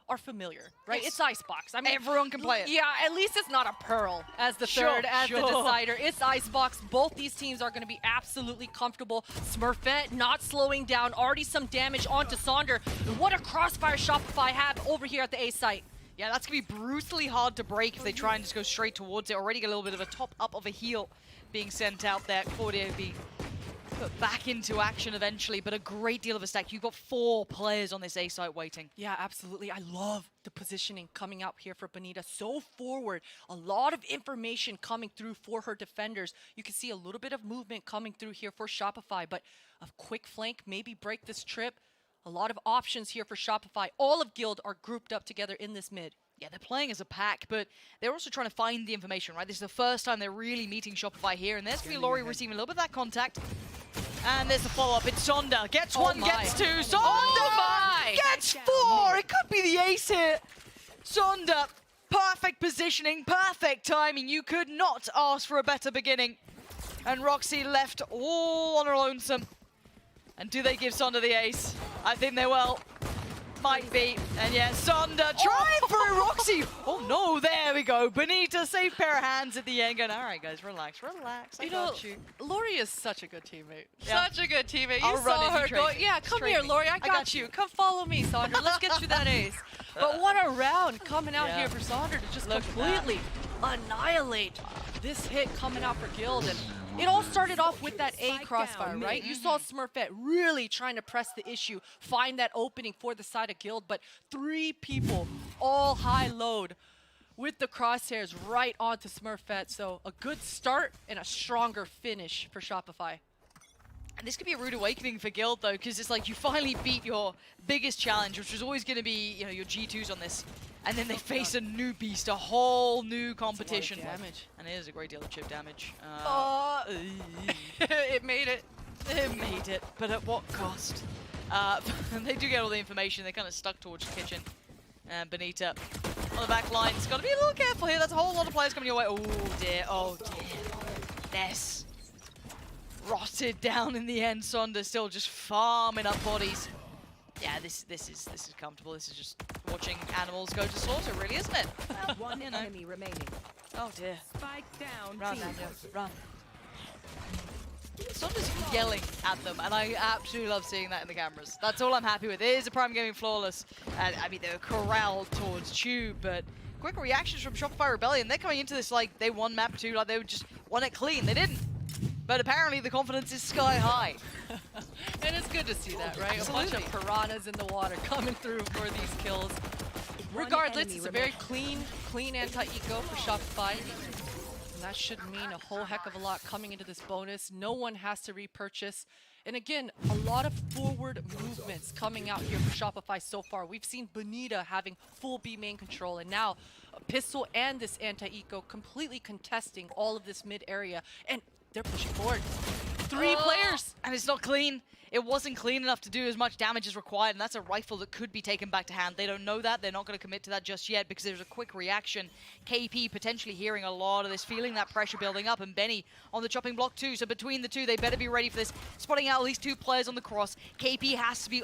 are familiar, right? It's ICEBOX. I mean, everyone can play it. Yeah, at least it's not a Pearl as the third, as the decider. It's ICEBOX. Both these teams are going to be absolutely comfortable. Smurfette not slowing down. Already some damage onto Sonder. What a crossfire Shopify have over here at the A site. Yeah, that's going to be brutally hard to break if they try and just go straight towards it. Already get a little bit of a top up of a heal being sent out there. Claudia will be put back into action eventually, but a great deal of a stack. You've got 4 players on this A site waiting. Yeah, absolutely. I love the positioning coming out here for Benita. So forward. A lot of information coming through for her defenders. You can see a little bit of movement coming through here for Shopify, but a quick flank, maybe break this trip. A lot of options here for Shopify. All of Guild are grouped up together in this mid. Yeah, they're playing as a pack, but they're also trying to find the information, right? This is the first time they're really meeting Shopify here, and there's going to be Laurie receiving a little bit of that contact. And there's the follow-up. It's Sonder. Gets one, gets two. Sonder gets 4. It could be the ace here. Sonder, perfect positioning, perfect timing. You could not ask for a better beginning. And Roxy left all on her lonesome. And do they give Sonder the ace? I think they will. Might be. And yeah, Sonder trying for Roxy. Oh no, there we go. Benita, safe pair of hands at the end. Going, all right, guys, relax, relax. I got you. Laurie is such a good teammate. Yeah. Such a good teammate. I'll You saw her go, yeah, come here, me. Laurie. I got you. Come follow me, Sonder. Let's get you that ace. But what a round coming out here for Sonder to just completely annihilate this hit coming out for Guild. And it all started off with that A crossfire, right? You saw Smurfette really trying to press the issue, find that opening for the side of Guild, but 3 people all high load with the crosshairs right onto Smurfette. So a good start and a stronger finish for Shopify. And this could be a rude awakening for Guild, though, because it's like you finally beat your biggest challenge, which was always going to be, you know, your G2s on this. And then they face a new beast, a whole new competition. Damage. And it is a great deal of chip damage. It made it. It made it, but at what cost? They do get all the information. They're kind of stuck towards the kitchen. And Benita on the back line. It's got to be a little careful here. That's a whole lot of players coming your way. Oh dear, oh dear. This rotted down in the end. Sonder still just farming up bodies. Yeah, this is comfortable. This is just watching animals go to slaughter, really, isn't it? Well, one enemy remaining. Oh dear. Spike down. Run, Daniel, run. Sonder's yelling at them, and I absolutely love seeing that in the cameras. That's all I'm happy with. It is a Prime Gaming Flawless. And I mean, they were corralled towards Tube, but quick reactions from Shopify Rebellion. They're coming into this like they won map 2, like they would just won it clean. They didn't. But apparently the confidence is sky high. And it's good to see that, right? Absolutely. A bunch of piranhas in the water coming through for these kills. Regardless, it's a very clean anti-eco for Shopify. And that should mean a whole heck of a lot coming into this bonus. No one has to repurchase. And again, a lot of forward movements coming out here for Shopify so far. We've seen Benita having full B main control, and now a Pistol and this anti-eco completely contesting all of this mid area. And they're pushing forward. 3 players! And it's not clean. It wasn't clean enough to do as much damage as required, and that's a rifle that could be taken back to hand. They don't know that. They're not going to commit to that just yet because there's a quick reaction. KP potentially hearing a lot of this, feeling that pressure building up, and Benny on the chopping block too. So between the two, they better be ready for this. Spotting out at least 2 players on the cross. KP has to be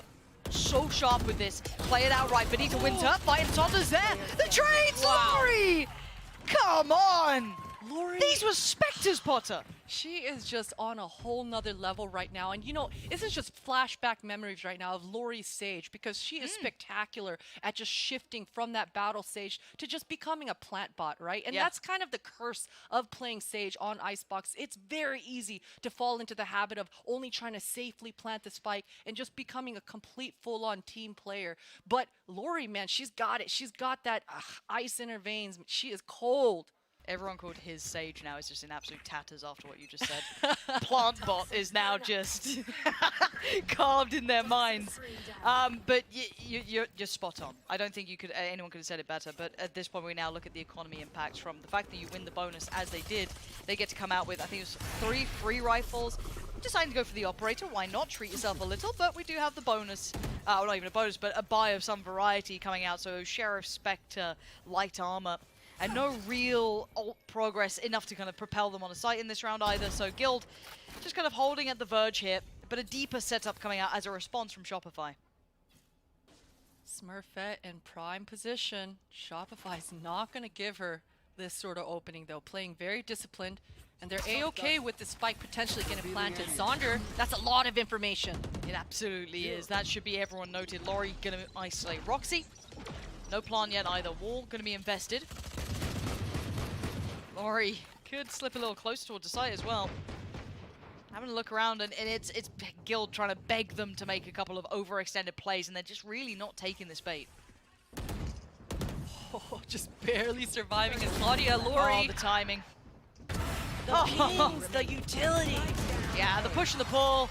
so sharp with this. Play it out right. Benita wins her fight, and Sonder's there. The trades, Laurie! Come on! Laurie. These were Spectres, Potter. She is just on a whole nother level right now. And you know, this is just flashback memories right now of Laurie's Sage, because she is spectacular at just shifting from that battle Sage to just becoming a plant bot, right? And that's kind of the curse of playing Sage on ICEBOX. It's very easy to fall into the habit of only trying to safely plant the spike and just becoming a complete full-on team player. But Laurie, man, she's got it. She's got that ice in her veins. She is cold. Everyone called his Sage now is just in absolute tatters after what you just said. Plantbot is now just carved in their minds. But you're spot on. I don't think anyone could have said it better. But at this point, we now look at the economy impacts from the fact that you win the bonus as they did. They get to come out with, I think it was 3 free rifles. Deciding to go for the operator. Why not? Treat yourself a little. But we do have the bonus. Well, not even a bonus, but a buy of some variety coming out. So Sheriff, Spectre, light armor. And no real ult progress enough to kind of propel them on a site in this round either. So Guild just kind of holding at the verge here, but a deeper setup coming out as a response from Shopify. Smurfette in prime position. Shopify's not going to give her this sort of opening, though. Playing very disciplined. And they're A-okay with the spike potentially getting planted. Sonder, that's a lot of information. It absolutely is. That should be everyone noted. Laurie going to isolate Roxy. No plant yet either. Wall going to be invested. Laurie could slip a little closer towards the site as well. Having a look around, and it's Guild trying to beg them to make a couple of overextended plays, and they're just really not taking this bait. Oh, just barely surviving as Claudia. Laurie. Oh, the timing. The pings, the utility. Yeah, the push and the pull.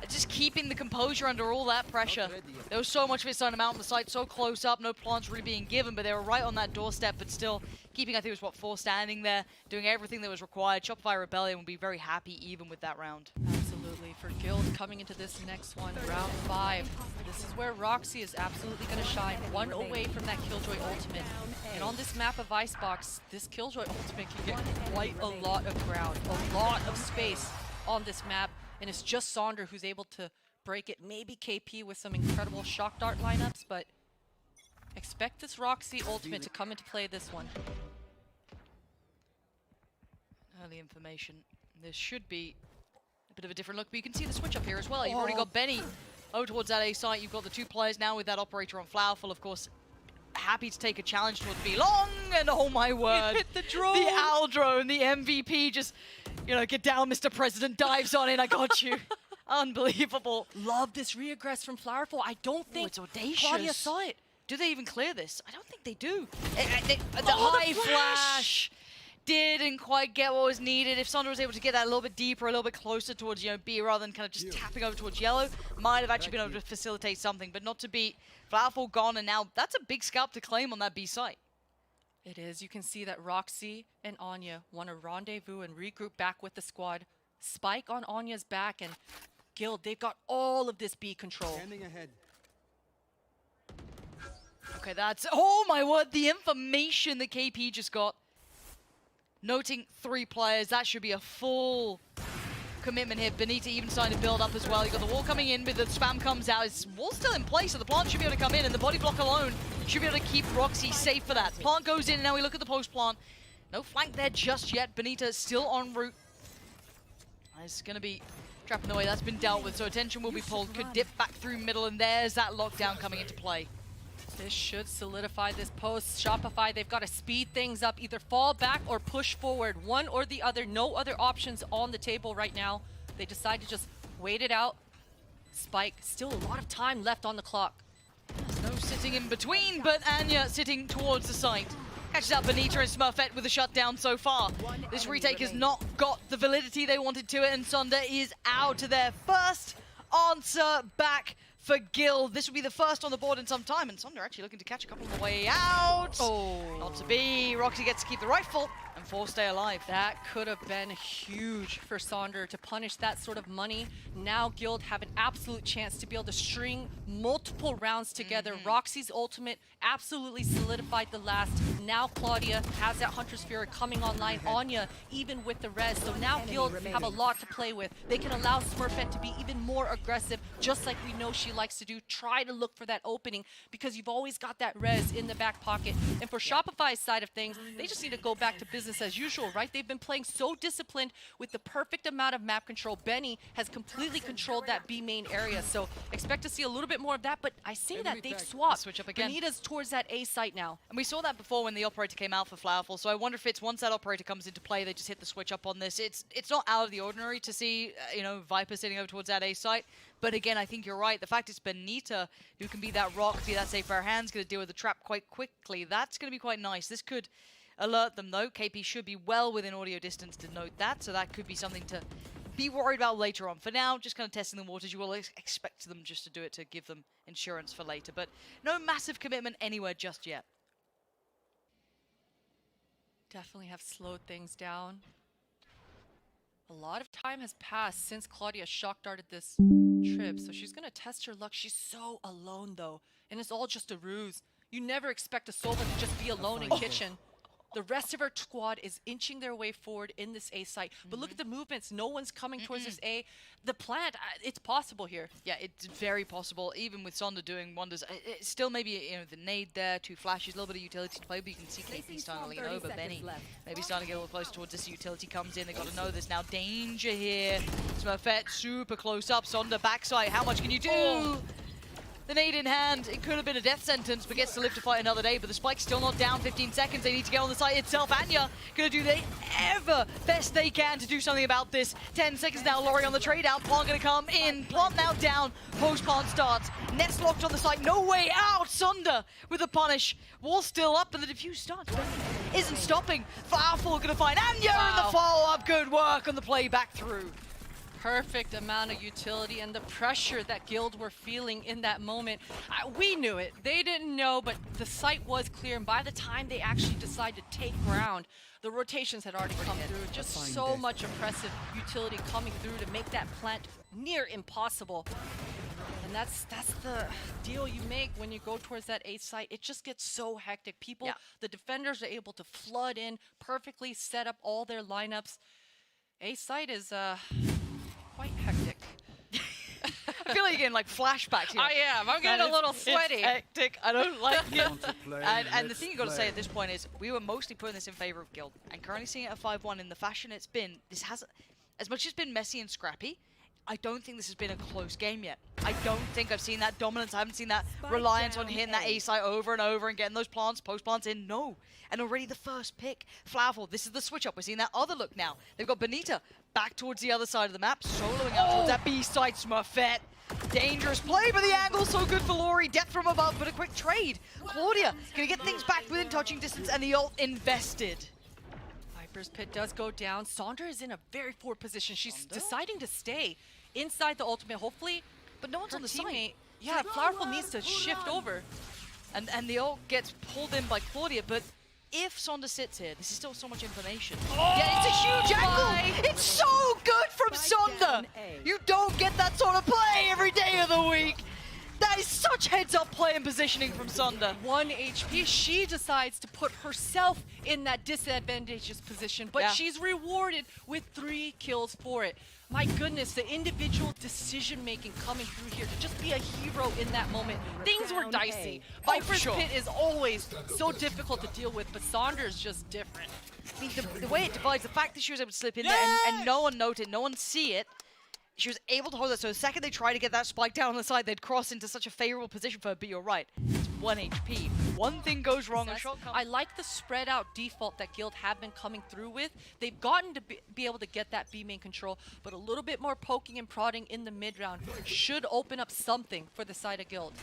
Just keeping the composure under all that pressure. There was so much of it starting to mount on the site, so close up, no plants really being given, but they were right on that doorstep, but still keeping, I think it was, what, 4 standing there, doing everything that was required. Shopify Rebellion will be very happy even with that round. Absolutely. For Guild coming into this next one, round 5. This is where Roxy is absolutely going to shine. 1 away from that Killjoy ultimate. And on this map of ICEBOX, this Killjoy ultimate can get quite a lot of ground, a lot of space on this map. And it's just Sonder who's able to break it. Maybe KP with some incredible shock dart lineups, but expect this Roxy ultimate to come into play this one. Early information. This should be a bit of a different look, but you can see the switch up here as well. You've already got Benny over towards that A site. You've got the 2 players now with that operator on Flowerful, of course. Happy to take a challenge towards B Long, and oh my word, hit the drone. The Owl drone, the MVP just, you know, get down, Mr. President, dives on in, I got you. Unbelievable. Love this reaggress from Flowerful. I don't think it's audacious. Claudia saw it. Do they even clear this? I don't think they do. The high flash didn't quite get what was needed. If Sonder was able to get that a little bit deeper, a little bit closer towards, you know, B rather than kind of just tapping over towards yellow, might have actually been able to facilitate something, but not to beat. Flowerful gone, and now that's a big scalp to claim on that B site. It is. You can see that Roxy and Anya want to rendezvous and regroup back with the squad. Spike on Anya's back, and Guild, they've got all of this B control. Standing ahead. Okay, that's, oh my word, the information that KP just got. Noting 3 players, that should be a full commitment here. Benita even starting to build up as well. You got the wall coming in, but the spam comes out. It's wall's still in place, so the plant should be able to come in, and the body block alone should be able to keep Roxy safe for that. Plant goes in, and now we look at the post plant. No flank there just yet. Benita still en route. It's going to be trapped in the way. That's been dealt with, so attention will be pulled. Could dip back through middle, and there's that lockdown coming into play. This should solidify this post. Shopify, they've got to speed things up, either fall back or push forward. One or the other. No other options on the table right now. They decide to just wait it out. Spike, still a lot of time left on the clock. There's no sitting in between, but Anya sitting towards the site. Catches out Benita and Smurfette with a shutdown so far. This retake has not got the validity they wanted to it, and Sonder is out to their first answer back for Guild. This will be the first on the board in some time, and Sonder actually looking to catch a couple on the way out. Oh. Not to be. Roxy gets to keep the rifle, and 4 stay alive. That could have been huge for Sonder to punish that sort of money. Now Guild have an absolute chance to be able to string multiple rounds together. Roxy's ultimate absolutely solidified the last. Now Claudia has that Hunter's Fury coming online. Anya even with the res. So now Guild have a lot to play with. They can allow Smurfette to be even more aggressive, just like we know she likes to do. Try to look for that opening, because you've always got that res in the back pocket. And for Shopify's side of things, they just need to go back to business as usual, right? They've been playing so disciplined with the perfect amount of map control. Benny has completely controlled that B main area, so expect to see a little bit more of that, but I say that they've swapped. Switch up again. Benita's towards that A site now. And we saw that before when the operator came out for Flowerful, so I wonder if it's once that operator comes into play, they just hit the switch up on this. It's not out of the ordinary to see, you know, Viper sitting over towards that A site, but again, I think you're right. The fact it's Benita who can be that rock, be that safe pair of hands, going to deal with the trap quite quickly. That's going to be quite nice. This could alert them, though. KP should be well within audio distance to note that, so that could be something to be worried about later on. For now, just kind of testing the waters. You will expect them just to do it to give them insurance for later, but no massive commitment anywhere just yet. Definitely have slowed things down. A lot of time has passed since Claudia shock darted this trip, so she's going to test her luck. She's so alone, though, and it's all just a ruse. You never expect a Sova to just be alone in kitchen. The rest of our squad is inching their way forward in this A site. But look at the movements. No one's coming towards this A. The plant, it's possible here. Yeah, it's very possible, even with Sonda doing wonders. It's still maybe, you know, the nade there, 2 flashes, a little bit of utility to play, but you can see KP starting to lean over. Benny maybe starting to get a little close towards this. Utility comes in. They've got to know there's now danger here. Smurfette super close up. Sonda backside. How much can you do? Oh. The nade in hand, it could have been a death sentence, but gets to live to fight another day. But the spike's still not down. 15 seconds. They need to get on the site itself. Anya gonna do the best they can to do something about this. 10 seconds now. Laurie on the trade out. Plant gonna come in. Plant now down. Post plant starts. Nets locked on the site. No way out. Sunder with the punish. Wall still up, and the defuse starts. Isn't stopping. Firefall gonna find Anya in the follow up. Good work on the play back through. Perfect amount of utility and the pressure that Guild were feeling in that moment. We knew it. They didn't know, but the site was clear. And by the time they actually decided to take ground, the rotations had already come through. Just so much oppressive utility coming through to make that plant near impossible. And that's the deal you make when you go towards that A site. It just gets so hectic. People, the defenders are able to flood in, perfectly set up all their lineups. A site is quite hectic. I feel like you're getting like flashbacks here. I am. I'm getting a little sweaty. It's hectic. I don't like it. And the thing you got to say at this point is we were mostly putting this in favor of Guild, and currently seeing it at 5-1 in the fashion it's been. This hasn't, as much as it's been messy and scrappy, I don't think this has been a close game yet. I don't think I've seen that dominance. I haven't seen that reliance on hitting that A site over and over and getting those plants, post plants in. No. And already the first pick, Flowerful. This is the switch up. We're seeing that other look now. They've got Benita back towards the other side of the map, soloing out towards that B side. Smurfette. Dangerous play, but the angle so good for Laurie. Death from above, but a quick trade. Claudia gonna get things back within touching distance, and the ult invested. Viper's Pit does go down. Sondra is in a very forward position. She's deciding to stay inside the ultimate, hopefully. But no one's on the teammate, site. yeah, Flowerful needs to shift over. And the ult gets pulled in by Claudia, but if Sonda sits here, this is still so much information. Oh, yeah, it's a huge angle! It's so good from Sonda! You don't get that sort of play every day of the week! That is such heads-up play and positioning from Sonda. 1 HP, she decides to put herself in that disadvantageous position, but she's rewarded with 3 kills for it. My goodness, the individual decision-making coming through here to just be a hero in that moment. Things were dicey. Viper's Pit is always so difficult to deal with, but Saunders just different. I mean, the way it divides, the fact that she was able to slip in there and no one noted, no one see it, she was able to hold it. So the second they try to get that spike down on the side, they'd cross into such a favorable position for her, but you're right. It's 1 HP. One thing goes wrong, a shot comes. I like the spread out default that Guild have been coming through with. They've gotten to be able to get that B main control, but a little bit more poking and prodding in the mid round should open up something for the side of Guild.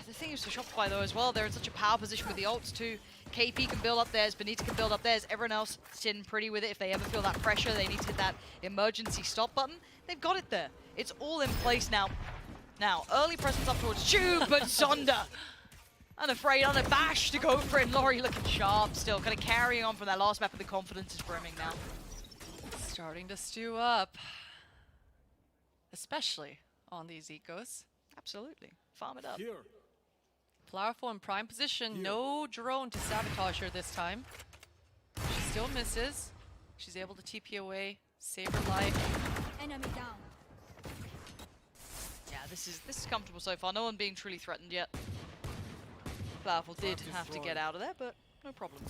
The thing is for Shopify though as well, they're in such a power position with the ults too. KP can build up theirs, Benita can build up theirs, everyone else sitting pretty with it. If they ever feel that pressure, they need to hit that emergency stop button. They've got it there. It's all in place now. Now, early presence up towards Tube, but Sonda unafraid, unabashed to go for it. Laurie looking sharp still, kind of carrying on from that last map, but the confidence is brimming now. Starting to stew up, especially on these ecos. Absolutely. Farm it up. Here. Flowerful in prime position. No drone to sabotage her this time. She still misses. She's able to TP away, save her life. Enemy down. Yeah, this is comfortable so far. No one being truly threatened yet. Flowerful did have to get out of there, but no problem.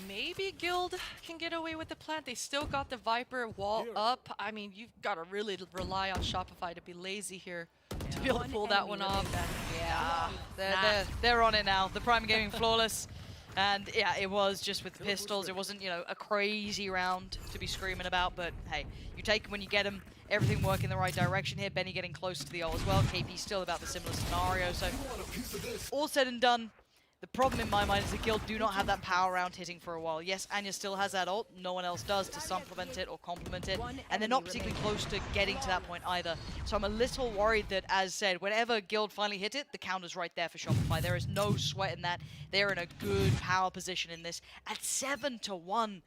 Maybe Guild can get away with the plant. They still got the Viper wall up. I mean, you've got to really rely on Shopify to be lazy here to be able to pull that one off. Yeah, they're on it now. The Prime Gaming flawless. And yeah, it was just with the pistols. It wasn't, you know, a crazy round to be screaming about, but hey, you take them when you get them. Everything working in the right direction here. Benny getting close to the ult as well. KP still about the similar scenario. So all said and done, the problem in my mind is the Guild do not have that power round hitting for a while. Yes, Anya still has that ult. No one else does to supplement it or complement it. And they're not particularly close to getting to that point either. So I'm a little worried that, as said, whenever Guild finally hit it, the counter's right there for Shopify. There is no sweat in that. They're in a good power position in this at 7-1.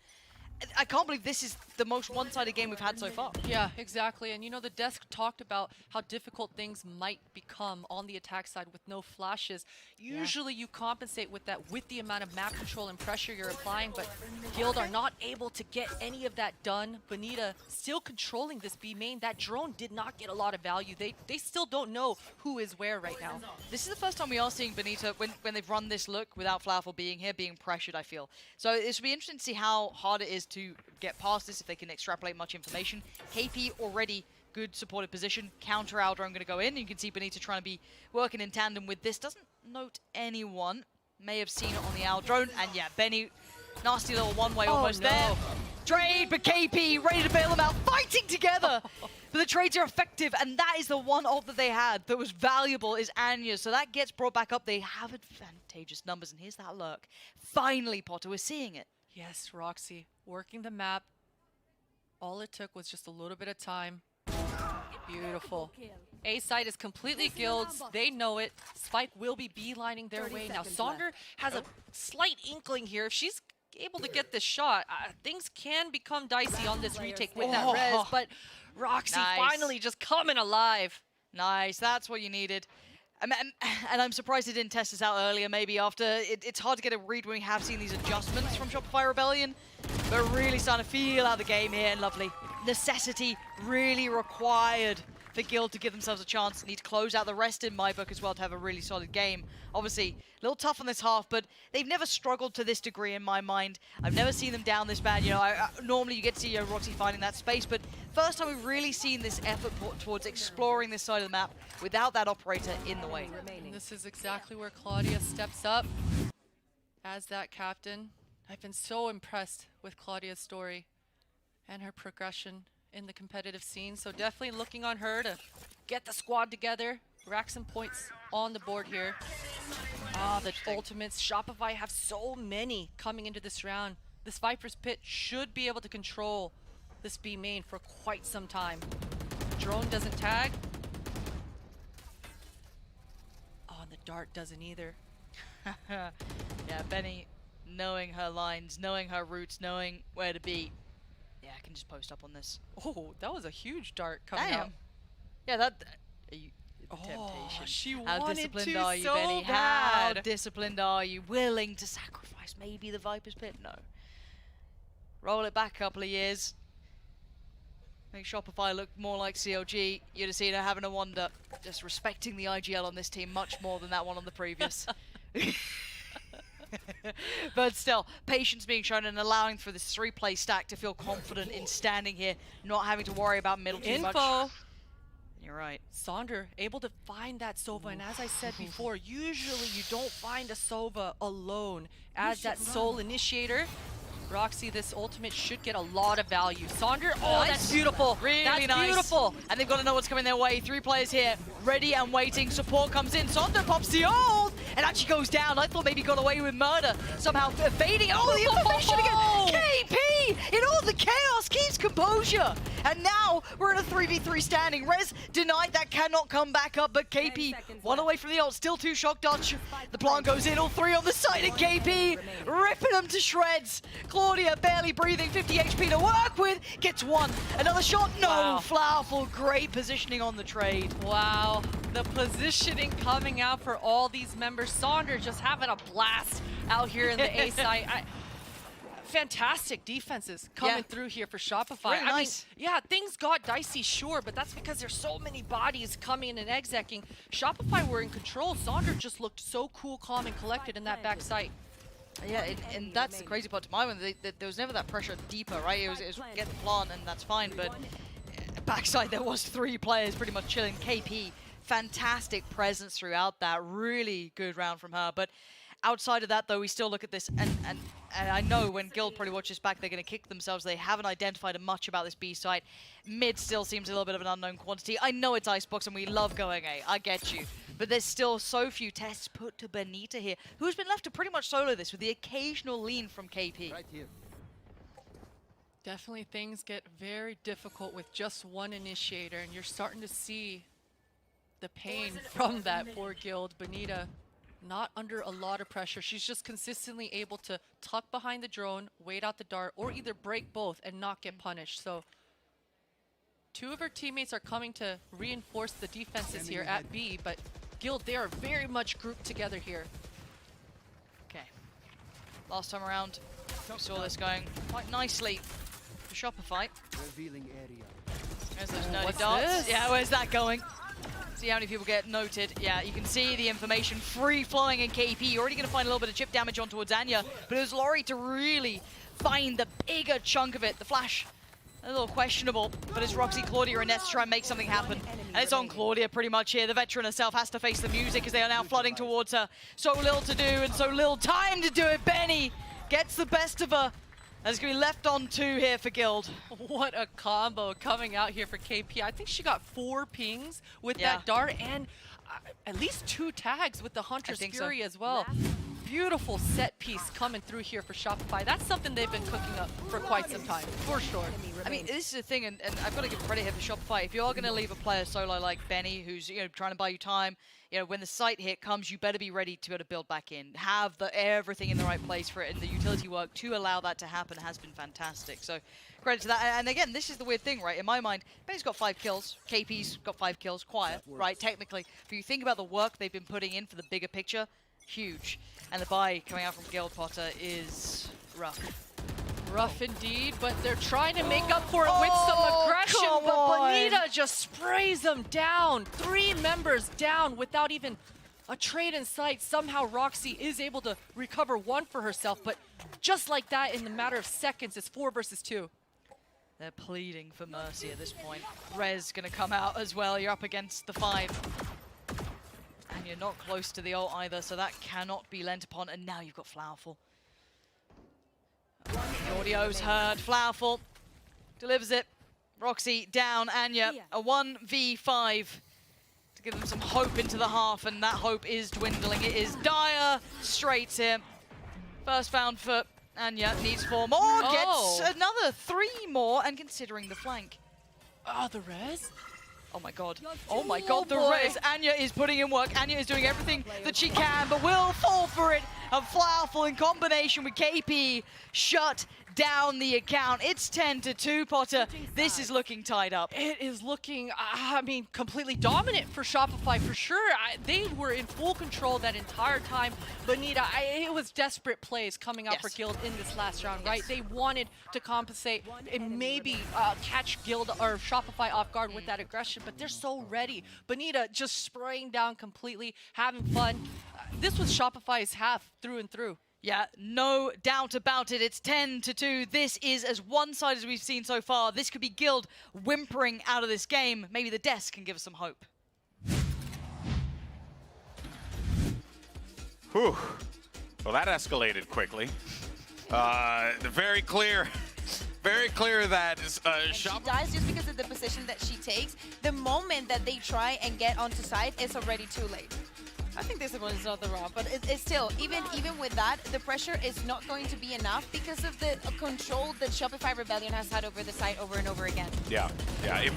I can't believe this is the most one-sided game we've had so far. Yeah, exactly. And you know, the desk talked about how difficult things might become on the attack side with no flashes. Usually you compensate with that with the amount of map control and pressure you're applying, but Guild are not able to get any of that done. Bonita still controlling this B main. That drone did not get a lot of value. They still don't know who is where right now. This is the first time we are seeing Bonita, when they've run this look without Flowerful being here, being pressured, I feel. So it should be interesting to see how hard it is to get past this, if they can extrapolate much information. KP already good supported position. Counter Aldra, I'm going to go in. You can see Bonita trying to be working in tandem with this. Doesn't note anyone. May have seen it on the Owl drone. And yeah, Benny, nasty little one-way almost there. Trade, but KP ready to bail them out, fighting together. But the trades are effective, and that is the one ult that they had that was valuable is Anya's. So that gets brought back up. They have advantageous numbers, and here's that lurk. Finally, Potter, we're seeing it. Yes, Roxy, working the map. All it took was just a little bit of time. Beautiful. A side is completely Guilds. They know it. Spike will be beelining their way. Now, Sonder has a slight inkling here. If she's able to get this shot, things can become dicey on this retake with that res. But Roxy finally just coming alive. Nice, that's what you needed. And I'm surprised they didn't test this out earlier, maybe after. It's hard to get a read when we have seen these adjustments from Shopify Rebellion. But really starting to feel out the game here, and lovely. Necessity really required for Guild to give themselves a chance. Need to close out the rest in my book as well to have a really solid game. Obviously, a little tough on this half, but they've never struggled to this degree in my mind. I've never seen them down this bad. You know, normally you get to see Roxy finding that space, but first time we've really seen this effort towards exploring this side of the map without that operator in the way. And this is exactly where Claudia steps up as that captain. I've been so impressed with Claudia's story and her progression in the competitive scene. So definitely looking on her to get the squad together, rack some points on the board here. The ultimates. Shopify have so many coming into this round. This Viper's Pit should be able to control this B main for quite some time. Drone doesn't tag. Oh, and the dart doesn't either. Yeah, Benny knowing her lines, knowing her routes, knowing where to be. Yeah, I can just post up on this. Oh, that was a huge dart coming out. Yeah, that... temptation. She How wanted disciplined to are you, so Benny? How bad. disciplined are you? Willing to sacrifice maybe the Viper's Pit? No. Roll it back a couple of years. Make Shopify look more like CLG. You'd have seen her having a wonder. Just respecting the IGL on this team much more than that one on the previous. But still, patience being shown and allowing for this 3-play stack to feel confident in standing here, not having to worry about middle too much. You're right. Sonder able to find that Sova, and as I said before, usually you don't find a Sova alone as that sole initiator. Roxy, this ultimate should get a lot of value. Sonder, oh, that's beautiful. Really that's nice. Beautiful. And they've got to know what's coming their way. 3 players here, ready and waiting. Support comes in. Sonder pops the ult and actually goes down. I thought maybe he got away with murder. Somehow evading. Oh, the information again. KP in all the chaos keeps composure. And now we're in a 3v3 standing. Rez denied that cannot come back up, but KP one away from the ult. Still 2 shock dots. The plant goes in. All 3 on the side of KP, ripping them to shreds. Claudia barely breathing, 50 HP to work with, gets 1. Another shot, no. Wow. Flowerful, great positioning on the trade. Wow, the positioning coming out for all these members. Sonder just having a blast out here in the A side. Fantastic defenses coming through here for Shopify. Really nice. I mean, yeah, things got dicey, sure, but that's because there's so many bodies coming in and execing. Shopify were in control. Sonder just looked so cool, calm, and collected in that back site. Yeah, and that's the crazy part to my one. There was never that pressure deeper, right? It was get the plant and that's fine, but backside there was 3 players pretty much chilling. KP, fantastic presence throughout that. Really good round from her, but outside of that, though, we still look at this, and I know when Guild probably watches back, they're going to kick themselves. They haven't identified much about this B site. Mid still seems a little bit of an unknown quantity. I know it's ICEBOX, and we love going A. I get you. But there's still so few tests put to Bonita here, who's been left to pretty much solo this with the occasional lean from KP. Right here. Definitely things get very difficult with just one initiator, and you're starting to see the pain from that for Guild. Bonita not under a lot of pressure. She's just consistently able to tuck behind the drone, wait out the dart, or either break both and not get punished. So 2 of her teammates are coming to reinforce the defenses here at B, but Guild, they are very much grouped together here. Okay. Last time around, we saw this going quite nicely for Shopify. Revealing area. There's those nerdy What's darts. this? Yeah, where's that going? See how many people get noted. Yeah, you can see the information free flowing in KP. You're already going to find a little bit of chip damage on towards Anya, but it was Laurie to really find the bigger chunk of it. The flash, a little questionable, but it's Roxy, Claudia, and Nets to try and make something happen. And it's on Claudia pretty much here. The veteran herself has to face the music as they are now flooding towards her. So little to do and so little time to do it. Benny gets the best of her. There's going to be left on 2 here for Guild. What a combo coming out here for KP. I think she got 4 pings with that dart and at least 2 tags with the Hunter's Fury so. as well. Beautiful set piece coming through here for Shopify. That's something they've been cooking up for quite some time, for sure. I mean, this is the thing, and I've got to give credit here for Shopify. If you're going to leave a player solo like Benny, who's trying to buy you time, when the site hit comes, you better be ready to be able to build back in. Have everything in the right place for it, and the utility work to allow that to happen has been fantastic. So credit to that. And again, this is the weird thing, right? In my mind, Benny's got 5 kills, KP's got 5 kills, quiet, right? Technically, if you think about the work they've been putting in for the bigger picture, huge. And the buy coming out from Guild Potter is rough. Rough indeed, but they're trying to make up for it with some aggression, but Bonita just sprays them down. 3 members down without even a trade in sight. Somehow Roxy is able to recover 1 for herself, but just like that, in the matter of seconds, it's 4 versus 2. They're pleading for mercy at this point. Rez gonna come out as well. You're up against the 5. And you're not close to the ult either, so that cannot be lent upon. And now you've got Flowerful. The audio's heard. Flowerful delivers it. Roxy down. Anya, a 1v5 to give them some hope into the half, and that hope is dwindling. It is dire straits here. First found for Anya, needs 4 more, gets another 3 more, and considering the flank. Oh, the res? Oh my god. Oh my god, the res. Anya is putting in work. Anya is doing everything that she can, but will fall for it. And Flowerful in combination with KP shut down the account. It's 10-2, Potter. This is looking tied up. It is looking, I mean, completely dominant for Shopify for sure. They were in full control that entire time. Bonita, it was desperate plays coming out for Guild in this last round, right? They wanted to compensate and maybe catch Guild or Shopify off guard with that aggression, but they're so ready. Bonita just spraying down completely, having fun. This was Shopify's half through and through. Yeah, no doubt about it. It's 10-2. This is as one-sided as we've seen so far. This could be Guild whimpering out of this game. Maybe the desk can give us some hope. Whew. Well, that escalated quickly. Very clear that she dies just because of the position that she takes. The moment that they try and get onto site, it's already too late. I think this one is not the round, but it's still, even with that, the pressure is not going to be enough because of the control that Shopify Rebellion has had over the site over and over again. Yeah.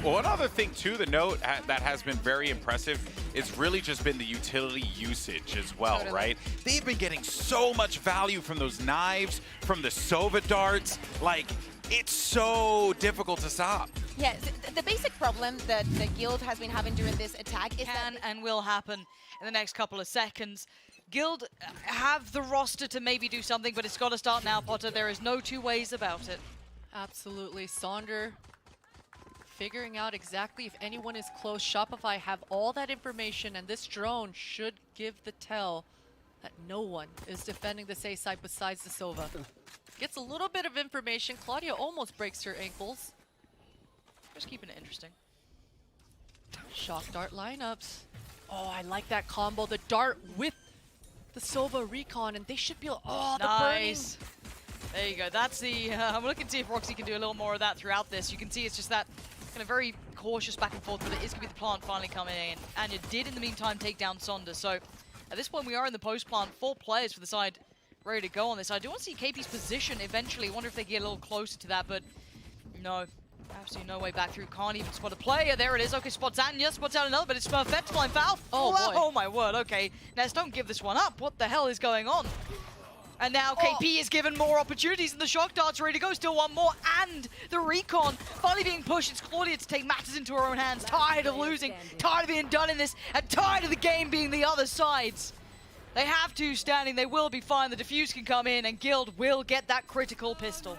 One other thing, too, the note that has been very impressive is really just been the utility usage as well, right? They've been getting so much value from those knives, from the Sova darts. Like, it's so difficult to stop. Yeah, the basic problem that the Guild has been having during this attack is Can and will happen in the next couple of seconds. Guild have the roster to maybe do something, but it's got to start now, Potter. There is no 2 ways about it. Absolutely. Sonder figuring out exactly if anyone is close. Shopify have all that information, and this drone should give the tell that no one is defending this A site besides the Sova. Gets a little bit of information. Claudia almost breaks her ankles. Just keeping it interesting. Shock dart lineups. Oh, I like that combo. The dart with the Sova recon, and they should be. Oh, the nice. There you go. That's the. I'm looking to see if Roxy can do a little more of that throughout this. You can see it's just that kind of very cautious back and forth, but it is going to be the plant finally coming in. And it did, in the meantime, take down Sonder. So at this point, we are in the post plant. 4 players for the side ready to go on this. I do want to see KP's position eventually. Wonder if they get a little closer to that, but no. Absolutely no way back through. Can't even spot a player. There it is. Okay, spots Anya. Spots out another, but it's perfect. Flying foul. Oh, boy. Oh, my word. Okay. Ness, don't give this one up. What the hell is going on? And now KP is given more opportunities, and the shock dart's ready to go. Still one more, and the recon finally being pushed. It's Claudia to take matters into her own hands. Tired of losing, tired of being done in this, and tired of the game being the other side's. They have two standing. They will be fine. The defuse can come in, and Guild will get that critical pistol.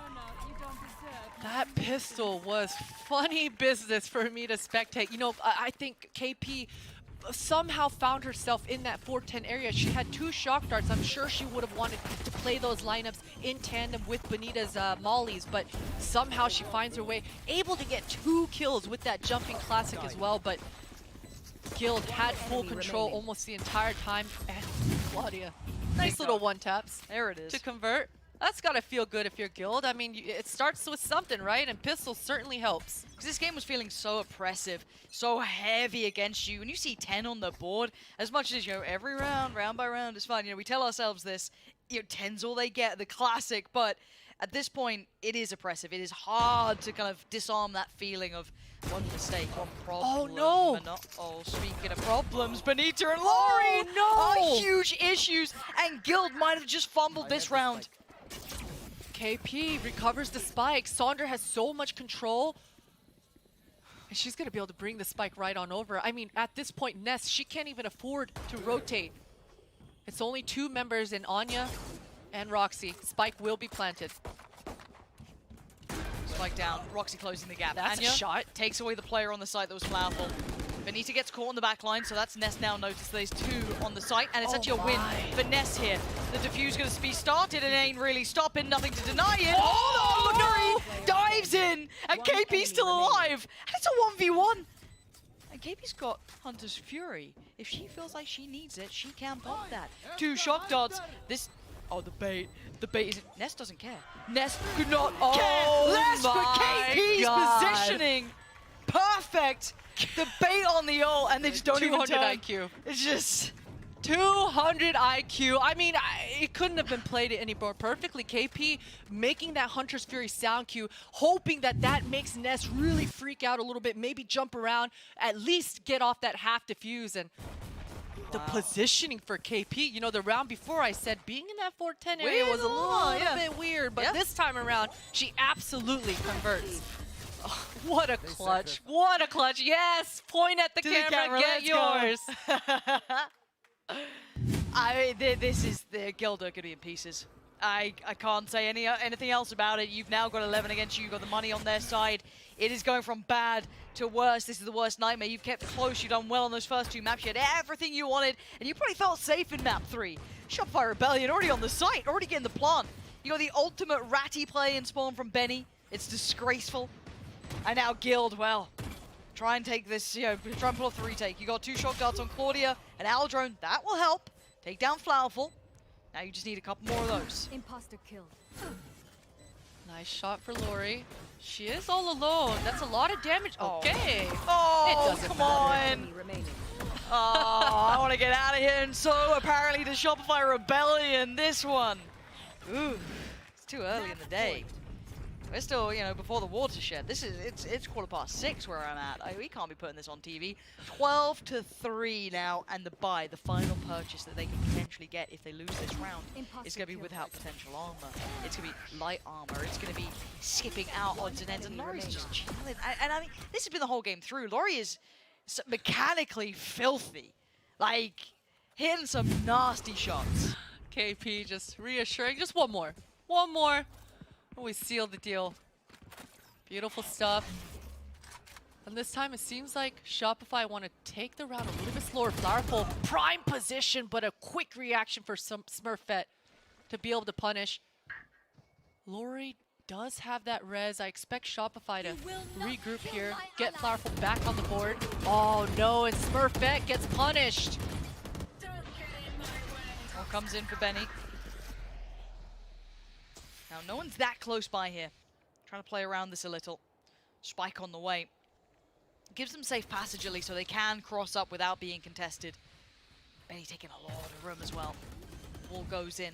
That pistol was funny business for me to spectate. You know, I think KP somehow found herself in that 410 area. She had two shock darts. I'm sure she would have wanted to play those lineups in tandem with Benita's mollies, but somehow she finds her way, able to get 2 kills with that jumping classic as well, but Guild had full control almost the entire time. And Claudia, nice little one-taps. There it is. To convert. That's gotta feel good if you're Guild. I mean, it starts with something, right? And pistol certainly helps. Because this game was feeling so oppressive, so heavy against you. When you see 10 on the board, as much as, you know, every round, round by round is fun. You know, we tell ourselves this, you know, 10's all they get, the classic. But at this point, it is oppressive. It is hard to kind of disarm that feeling of one mistake, one problem. Oh, no. Oh, speaking of problems, Benita and Lori are huge issues. And Guild might have just fumbled this round. KP recovers the spike. Sandra has so much control. And she's going to be able to bring the spike right on over. I mean, at this point, Ness, she can't even afford to rotate. It's only 2 members in Anya and Roxy. Spike will be planted. Spike down. Roxy closing the gap. That's Anya a shot. Takes away the player on the site that was powerful. Benita gets caught on the back line, so that's Ness now noticed there's 2 on the site, and it's actually a win for Ness here. The defuse going to be started, and it ain't really stopping, nothing to deny it. Oh, no! Nuri dives in, and KP's still alive, and it's a 1v1. And KP's got Hunter's Fury. If she feels like she needs it, she can pop that. 2 shock darts. This, oh, the bait. The bait isn't, Ness doesn't care. Ness could not care less for KP's positioning. Perfect. The bait on the ult, and they just don't even turn. 200 IQ. It's just 200 IQ. I mean, it couldn't have been played any more perfectly. KP making that Hunter's Fury sound cue, hoping that that makes Ness really freak out a little bit, maybe jump around, at least get off that half defuse. And the positioning for KP, you know, the round before I said being in that 410 area was a little bit weird, but this time around, she absolutely converts. Oh, what a clutch. What a clutch. Yes, point at the camera, get yours. The Guild are going to be in pieces. I can't say anything else about it. You've now got 11 against you. You've got the money on their side. It is going from bad to worse. This is the worst nightmare. You've kept close. You've done well on those first 2 maps. You had everything you wanted, and you probably felt safe in map 3. Shopify Rebellion already on the site, already getting the plant. You got the ultimate ratty play in spawn from Benny. It's disgraceful. And now Guild, well, try and take this, you know, try and pull off the retake. You got 2 shock darts on Claudia and Aldrone. That will help. Take down Flowerful. Now you just need a couple more of those. Imposter kill. Nice shot for Lori. She is all alone. That's a lot of damage. Oh. Okay. Oh, it doesn't come matter. on. Oh, I want to get out of here. And so apparently the Shopify Rebellion, this one. Ooh, it's too early in the day. We're still, you know, before the watershed. This is, it's 6:15 where I'm at. We can't be putting this on TV. 12-3 now, and the buy, the final purchase that they can potentially get if they lose this round, is going to be without potential armor. It's going to be light armor. It's going to be skipping out odds and ends, and Lori's just chilling. And I mean, this has been the whole game through. Lori is mechanically filthy, like hitting some nasty shots. KP just reassuring. Just one more. One more. We sealed the deal. Beautiful stuff. And this time it seems like Shopify want to take the round a little bit slower. Flowerful, prime position, but a quick reaction for some Smurfette to be able to punish. Lori does have that res. I expect Shopify to regroup here, get Flowerful back on the board. Oh no, and Smurfette gets punished. All comes in for Benny. Now, no one's that close by here. Trying to play around this a little. Spike on the way. Gives them safe passage at least so they can cross up without being contested. Benny taking a lot of room as well. Wall goes in.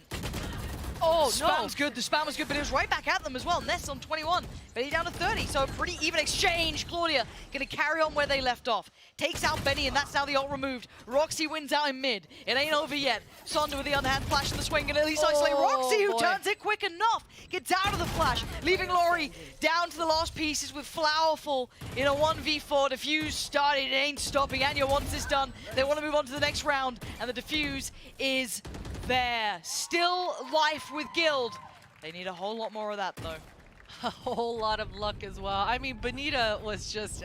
Oh, Spam's good, the spam was good, but it was right back at them as well. Ness on 21, Benny down to 30, so a pretty even exchange. Claudia gonna carry on where they left off. Takes out Benny, and that's now the ult removed. Roxy wins out in mid. It ain't over yet. Sonda with the underhand flash in the swing, and at least isolate Roxy, who turns it quick enough. Gets out of the flash, leaving Laurie down to the last pieces with Flowerful in a 1v4. Diffuse started, it ain't stopping. Anya, once this done, they want to move on to the next round, and the Diffuse is there. Still life with Guild. They need a whole lot more of that, though. A whole lot of luck as well. I mean, Benita was just,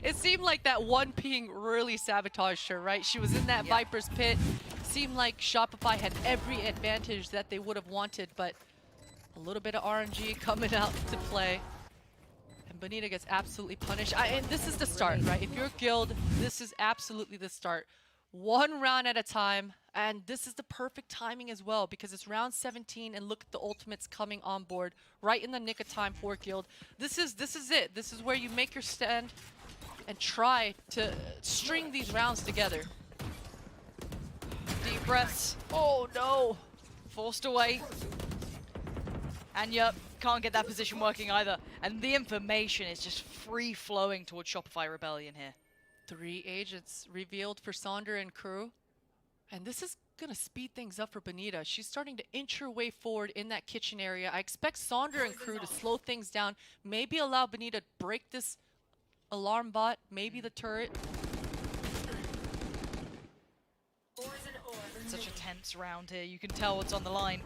it seemed like that one ping really sabotaged her, right? She was in that Viper's pit. Seemed like Shopify had every advantage that they would have wanted, but a little bit of RNG coming out to play. And Benita gets absolutely punished. And this is the start, right? If you're Guild, this is absolutely the start. One round at a time, and this is the perfect timing as well because it's round 17 and look at the ultimates coming on board right in the nick of time for Guild. This is it. This is where you make your stand and try to string these rounds together. Deep breaths. Oh no! Forced away. Anya can't get that position working either. And the information is just free-flowing towards Shopify Rebellion here. 3 agents revealed for Sonder and crew. And this is going to speed things up for Benita. She's starting to inch her way forward in that kitchen area. I expect Sonder and crew to slow things down. Maybe allow Benita to break this alarm bot. Maybe the turret. Such a tense round here. You can tell what's on the line.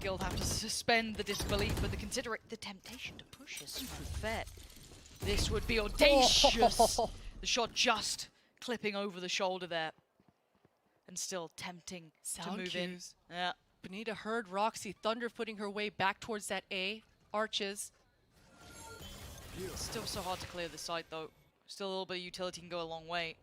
Guild have to suspend the disbelief, but the temptation to push is super fair. This would be audacious. The shot just clipping over the shoulder there. And still tempting to move in. Yeah. Benita heard Roxy thunderfooting her way back towards that A. Arches. Still so hard to clear the site though. Still a little bit of utility can go a long way.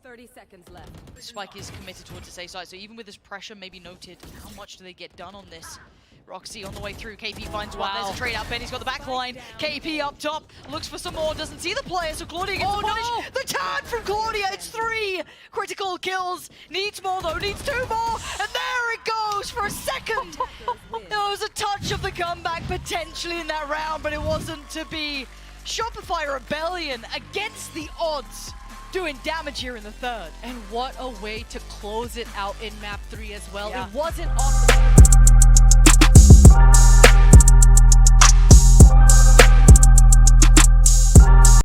30 seconds left. Spike is committed towards the safe side, so even with this pressure maybe noted, how much do they get done on this? Roxy on the way through, KP finds one, there's a trade out, Benny's got the back line, KP up top, looks for some more, doesn't see the player, so Claudia gets the punish. The turn from Claudia, it's 3 critical kills, needs more though, needs 2 more, and there it goes for a second. There was a touch of the comeback potentially in that round, but it wasn't to be. Shopify Rebellion against the odds, doing damage here in the third. And what a way to close it out in map 3 as well. Yeah. It wasn't off the